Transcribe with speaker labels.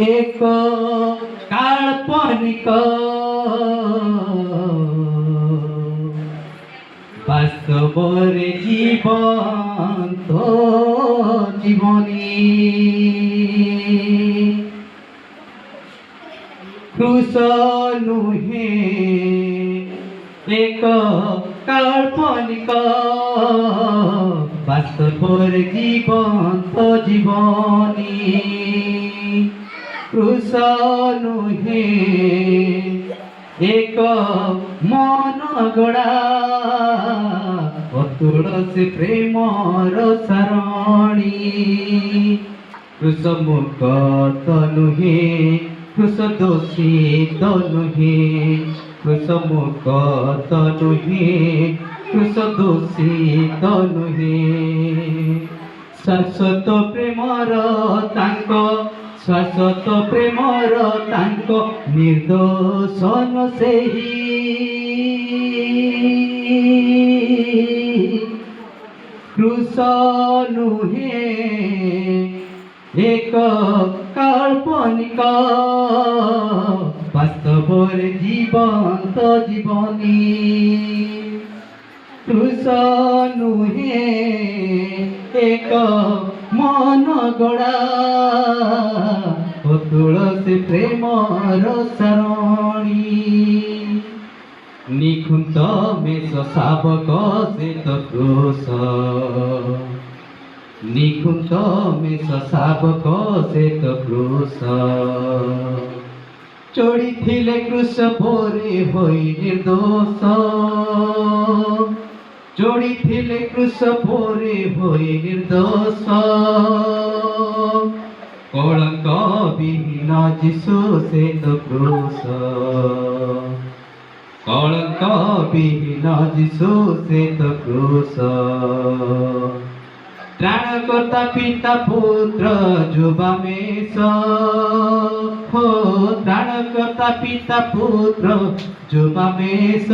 Speaker 1: एक काल्पनिक বাস্তবরে জীবন্ত জীবনী ক্রুশ নুহে এক কাল্পনিক বাস্তবরে জীবন্ত জীবনী ক্রুশ নুহে एक मन गड़ा अतुल से प्रेमर सरणी कृष मुख तो नुहे कृष दोषी तो नुहे कृष मुख तो नुहे कृष दोषी तो नुहे शाश्वत प्रेमर तांको शाश्वत प्रेमर तांको निर्दोषन सेही क्रूश नुहे एक काल्पनिक वास्तवर जीवंत जीवनी क्रूश नुहे एक मन गड़ा तुलसी प्रेमर सरणी निकुंत मेष शावक से तो क्रोश निकुंत मेष शावक से तो क्रोश चढ़ी थिले क्रूश भोरे होई निर्दोष चढ़ी थिले क्रूश भोरे होई निर्दोष कलंक विहीन जीशु से तो क्रूश कलंक विहीन जीशु से तो क्रूश त्राणकर्ता पिता पुत्र जुबामेश हो त्राणकर्ता पिता पुत्र जुबामेश